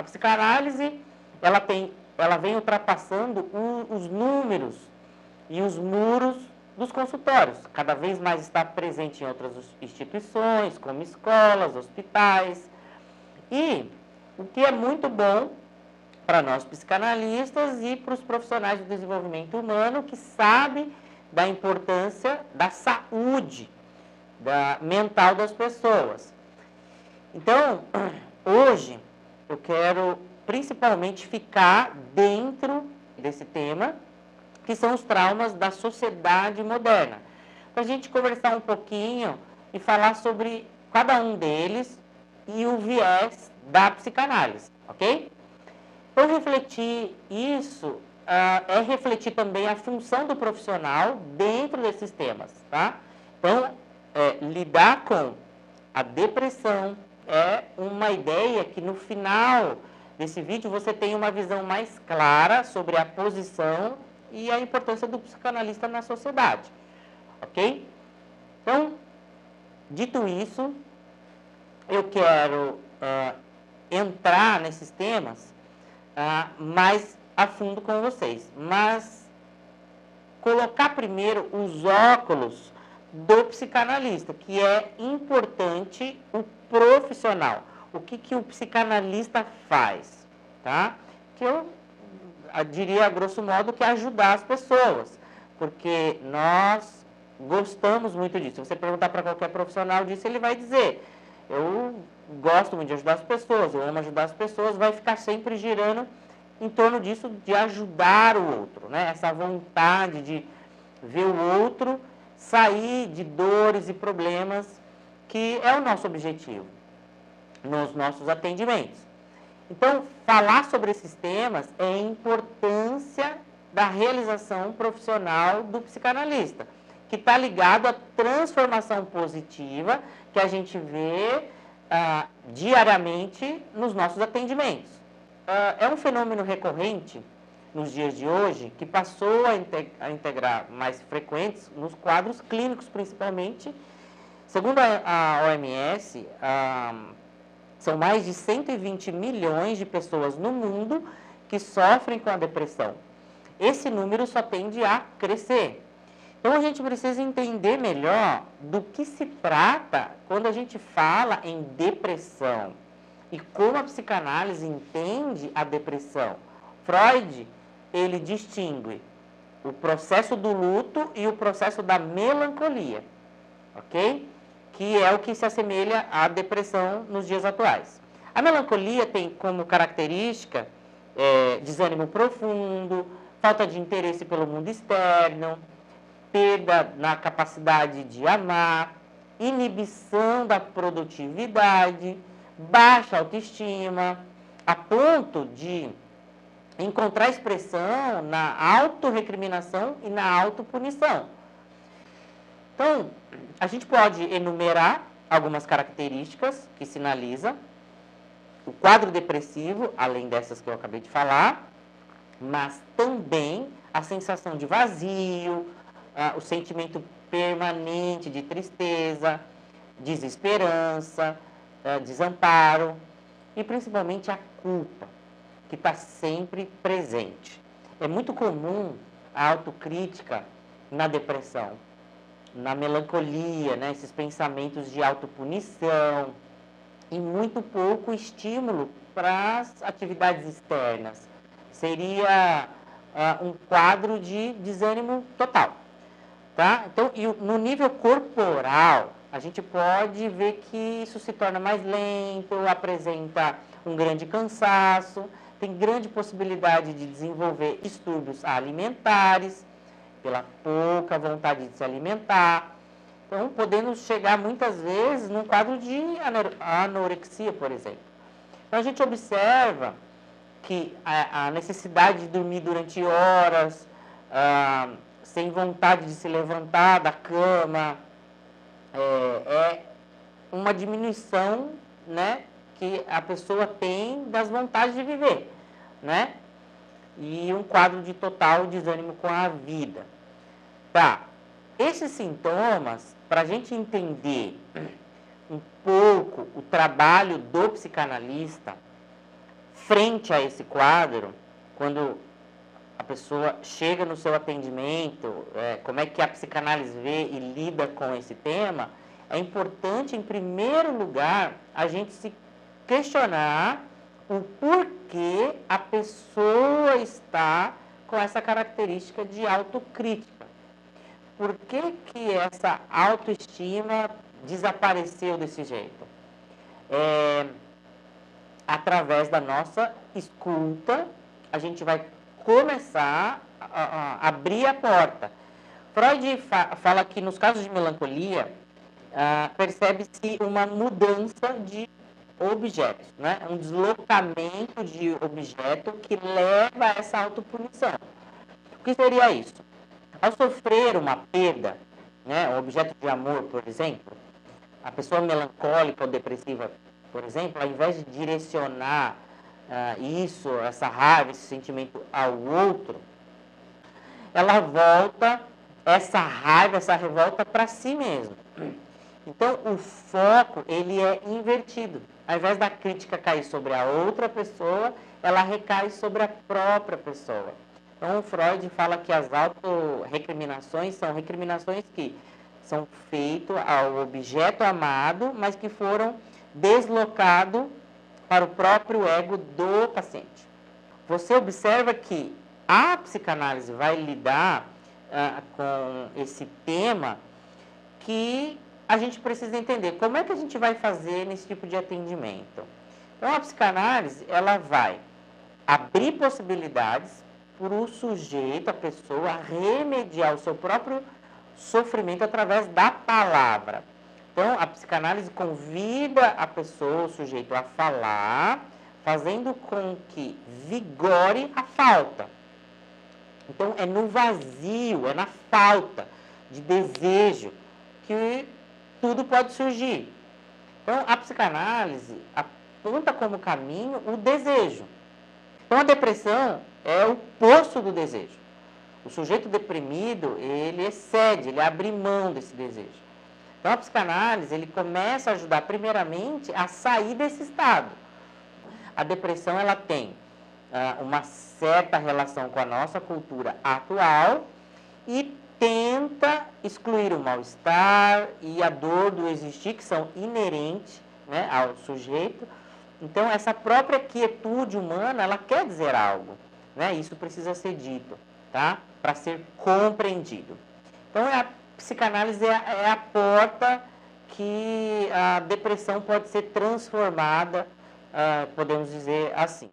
psicanálise, ela vem ultrapassando os números e os muros dos consultórios. Cada vez mais está presente em outras instituições, como escolas, hospitais. E o que é muito bom para nós psicanalistas e para os profissionais do desenvolvimento humano que sabem da importância da saúde mental das pessoas. Então, hoje, eu quero principalmente ficar dentro desse tema, que são os traumas da sociedade moderna. Para a gente conversar um pouquinho e falar sobre cada um deles e o viés da psicanálise, ok? Então, refletir isso é refletir também a função do profissional dentro desses temas, tá? Então, lidar com a depressão é uma ideia que no final desse vídeo você tem uma visão mais clara sobre a posição e a importância do psicanalista na sociedade, ok? Então, dito isso, eu quero entrar nesses temas mais a fundo com vocês, mas colocar primeiro os óculos do psicanalista, que é importante o profissional. O que o psicanalista faz, tá? Que eu diria, a grosso modo, que é ajudar as pessoas, porque nós gostamos muito disso. Se você perguntar para qualquer profissional disso, ele vai dizer: eu gosto muito de ajudar as pessoas, eu amo ajudar as pessoas, vai ficar sempre girando em torno disso, de ajudar o outro, né? Essa vontade de ver o outro sair de dores e problemas, que é o nosso objetivo nos nossos atendimentos. Então, falar sobre esses temas é a importância da realização profissional do psicanalista, que está ligado à transformação positiva que a gente vê diariamente nos nossos atendimentos. É um fenômeno recorrente nos dias de hoje, que passou a integrar mais frequentes nos quadros clínicos, principalmente. Segundo a OMS, são mais de 120 milhões de pessoas no mundo que sofrem com a depressão. Esse número só tende a crescer. Então, a gente precisa entender melhor do que se trata quando a gente fala em depressão e como a psicanálise entende a depressão. Freud, ele distingue o processo do luto e o processo da melancolia, ok? Que é o que se assemelha à depressão nos dias atuais. A melancolia tem como característica desânimo profundo, falta de interesse pelo mundo externo, perda na capacidade de amar, inibição da produtividade, baixa autoestima, a ponto de encontrar expressão na autorrecriminação e na autopunição. Então, a gente pode enumerar algumas características que sinalizam o quadro depressivo, além dessas que eu acabei de falar, mas também a sensação de vazio, o sentimento permanente de tristeza, desesperança, desamparo e principalmente a culpa, que está sempre presente. É muito comum a autocrítica na depressão, na melancolia, né? Esses pensamentos de autopunição e muito pouco estímulo para as atividades externas. Seria um quadro de desânimo total, tá? Então, e no nível corporal, a gente pode ver que isso se torna mais lento, apresenta um grande cansaço, tem grande possibilidade de desenvolver distúrbios alimentares, pela pouca vontade de se alimentar. Então, podendo chegar muitas vezes num quadro de anorexia, por exemplo. Então, a gente observa que a necessidade de dormir durante horas, sem vontade de se levantar da cama, é uma diminuição, né, que a pessoa tem das vontades de viver, né? E um quadro de total desânimo com a vida. Tá, esses sintomas, para a gente entender um pouco o trabalho do psicanalista, frente a esse quadro, quando a pessoa chega no seu atendimento, como é que a psicanálise vê e lida com esse tema, é importante, em primeiro lugar, a gente se questionar o porquê a pessoa está com essa característica de autocrítica. Por que que essa autoestima desapareceu desse jeito? Através da nossa escuta, a gente vai começar a abrir a porta. Freud fala que nos casos de melancolia, percebe-se uma mudança de objetos, né? Um deslocamento de objeto que leva a essa autopunição. O que seria isso? Ao sofrer uma perda, né, um objeto de amor, por exemplo, a pessoa melancólica ou depressiva, por exemplo, ao invés de direcionar essa raiva, esse sentimento ao outro, ela volta essa raiva, essa revolta para si mesma. Então, o foco, ele é invertido. Ao invés da crítica cair sobre a outra pessoa, ela recai sobre a própria pessoa. Então, o Freud fala que as autorrecriminações são recriminações que são feitas ao objeto amado, mas que foram deslocados para o próprio ego do paciente. Você observa que a psicanálise vai lidar com esse tema que a gente precisa entender. Como é que a gente vai fazer nesse tipo de atendimento? Então, a psicanálise, ela vai abrir possibilidades para o sujeito, a pessoa, remediar o seu próprio sofrimento através da palavra. Então, a psicanálise convida a pessoa, o sujeito, a falar, fazendo com que vigore a falta. Então, é no vazio, é na falta de desejo que tudo pode surgir. Então, a psicanálise aponta como caminho o desejo. Então, a depressão é o poço do desejo. O sujeito deprimido, ele excede, ele abre mão desse desejo. Então, a psicanálise, ele começa a ajudar, primeiramente, a sair desse estado. A depressão, ela tem uma certa relação com a nossa cultura atual e tenta excluir o mal-estar e a dor do existir, que são inerentes, né, ao sujeito. Então, essa própria quietude humana, ela quer dizer algo, né? Isso precisa ser dito, tá? Para ser compreendido. Então, a psicanálise é a porta que a depressão pode ser transformada, podemos dizer assim.